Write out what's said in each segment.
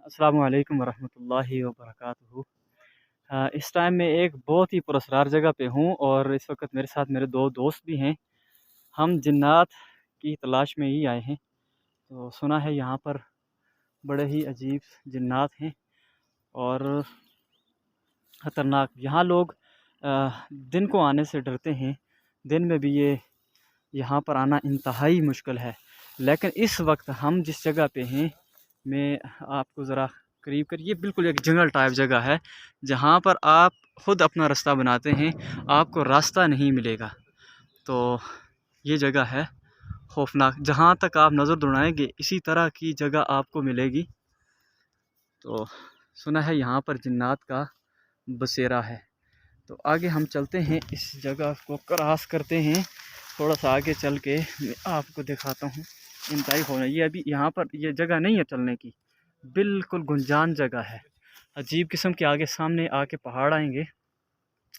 अस्सलामु अलैकुम वरहमतुल्लाहि वबरकातुहू। इस टाइम मैं एक बहुत ही पुरस्कार जगह पे हूँ और इस वक्त मेरे साथ मेरे दो दोस्त भी हैं। हम जिन्नात की तलाश में ही आए हैं। तो सुना है यहाँ पर बड़े ही अजीब जिन्नात हैं और ख़तरनाक। यहाँ लोग दिन को आने से डरते हैं। दिन में भी ये यहाँ पर आना इंतहाई मुश्किल है। लेकिन इस वक्त हम जिस जगह पे हैं, मैं आपको ज़रा करीब कर, ये बिल्कुल एक जंगल टाइप जगह है जहाँ पर आप ख़ुद अपना रास्ता बनाते हैं, आपको रास्ता नहीं मिलेगा। तो ये जगह है खौफनाक। जहाँ तक आप नज़र दौड़ाएंगे इसी तरह की जगह आपको मिलेगी। तो सुना है यहाँ पर जिन्नात का बसेरा है। तो आगे हम चलते हैं, इस जगह को क्रॉस करते हैं। थोड़ा सा आगे चल के मैं आपको दिखाता हूँ। इंतहाई होना, ये अभी यहाँ पर ये जगह नहीं है चलने की, बिल्कुल गुंजान जगह है। अजीब किस्म के आगे सामने आके पहाड़ आएंगे।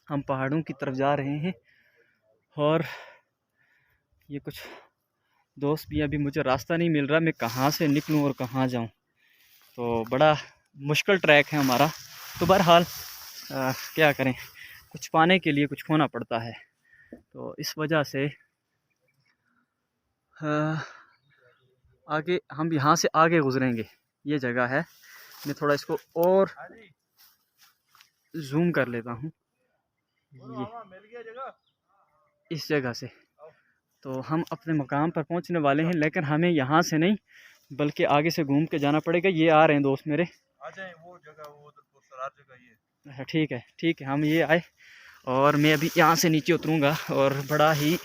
हम पहाड़ों की तरफ जा रहे हैं और ये कुछ दोस्त भी, अभी मुझे रास्ता नहीं मिल रहा, मैं कहाँ से निकलूँ और कहाँ जाऊँ। तो बड़ा मुश्किल ट्रैक है हमारा। तो बहरहाल क्या करें, कुछ पाने के लिए कुछ खोना पड़ता है। तो इस वजह से आगे हम यहाँ से आगे गुजरेंगे। ये जगह है, मैं थोड़ा इसको और जूम कर लेता हूँ। ये इस जगह से तो हम अपने मकाम पर पहुँचने वाले हैं, लेकिन हमें यहाँ से नहीं बल्कि आगे से घूम के जाना पड़ेगा। ये आ रहे हैं दोस्त मेरे, आ जाए वो जगह, वो जगह ये। अच्छा ठीक है ठीक है, हम ये आए और मैं अभी यहाँ से नीचे उतरूँगा और बड़ा ही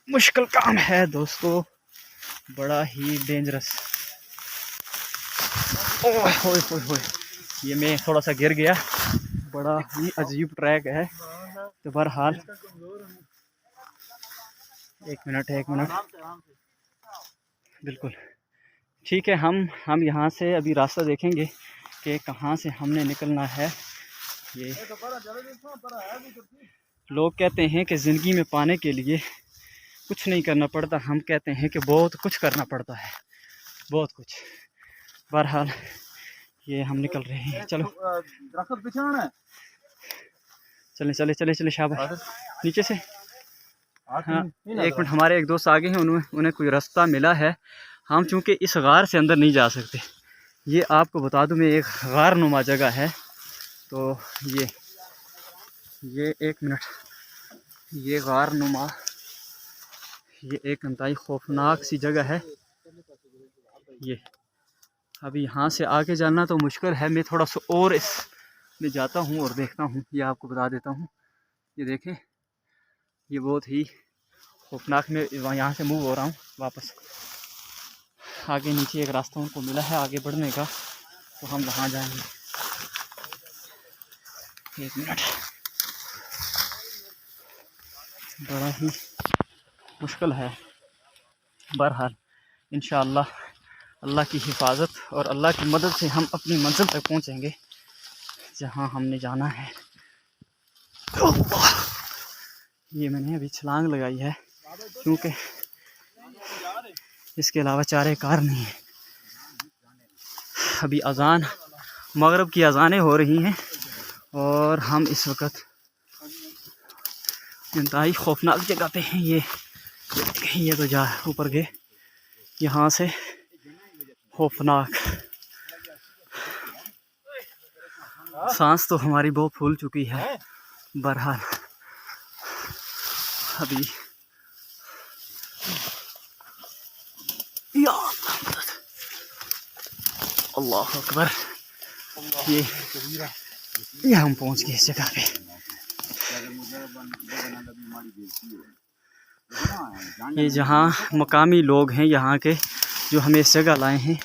मुश्किल काम है दोस्तों, बड़ा ही डेंजरस। ओह होए होए होए, ये मैं थोड़ा सा गिर गया। बड़ा ही अजीब ट्रैक है। तो बहरहाल एक मिनट बिल्कुल ठीक है। हम यहाँ से अभी रास्ता देखेंगे कि कहाँ से हमने निकलना है। ये लोग कहते हैं कि ज़िंदगी में पाने के लिए कुछ नहीं करना पड़ता, हम कहते हैं कि बहुत कुछ करना पड़ता है, बहुत कुछ। बहरहाल ये हम निकल रहे हैं। चलो चले चले चले चले शाबाश, नीचे से। हाँ एक मिनट, हमारे एक दोस्त आगे हैं, उन्हें कोई रास्ता मिला है। हम चूँकि इस गार से अंदर नहीं जा सकते, ये आपको बता दूं, मैं एक गार नुमा जगह है। तो ये एक मिनट, ये गार नुमा, ये एक इंतहाई खौफनाक सी जगह है। ये अभी यहाँ से आगे जाना तो मुश्किल है, मैं थोड़ा सा और इसमें जाता हूँ और देखता हूँ। ये आपको बता देता हूँ, ये देखें, ये बहुत ही खौफनाक। मैं यहाँ से मूव हो रहा हूँ वापस। आगे नीचे एक रास्ता उनको मिला है आगे बढ़ने का, तो हम वहाँ जाएंगे। एक मिनट, बड़ा ही मुश्किल है। बहरहाल इंशाअल्लाह अल्लाह की हिफाजत और अल्लाह की मदद से हम अपनी मंजिल तक पहुँचेंगे जहाँ हमने जाना है। ये मैंने अभी छलांग लगाई है क्योंकि इसके अलावा चारे कार नहीं है। अभी अज़ान, मगरिब की अज़ानें हो रही हैं और हम इस वक्त इंतहाई खौफनाक जगह पे हैं। ये तो जा ऊपर गए, यहाँ से खौफनाक। सांस तो हमारी बहुत फूल चुकी है। बहरहाल अभी अल्लाह अकबर, ये हम पहुंच गए इस जगह पे। ये जहाँ मकामी लोग हैं यहाँ के, जो हमें इस जगह लाए हैं,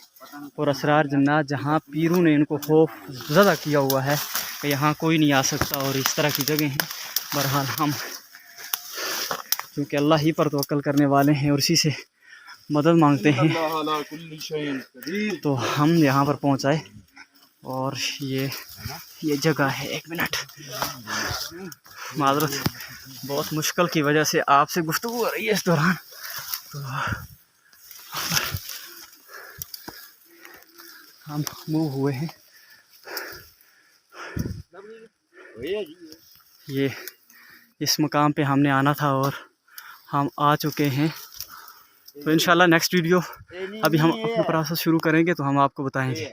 और असरार जन्नात, जहाँ पीरों ने इनको खौफ ज़्यादा किया हुआ है कि यहाँ कोई नहीं आ सकता और इस तरह की जगह हैं। बहरहाल हम क्योंकि अल्लाह ही पर तवक्कल करने वाले हैं और इसी से मदद मांगते हैं, तो हम यहाँ पर पहुँचाए। और ये जगह है, एक मिनट माजरत, बहुत मुश्किल की वजह से आपसे गुफ्तगू हो रही है इस दौरान। तो हम मूव हुए हैं। ये इस मुकाम पे हमने आना था और हम आ चुके हैं। तो इंशाल्लाह नेक्स्ट वीडियो अभी हम अपना प्रोसेस शुरू करेंगे तो हम आपको बताएंगे।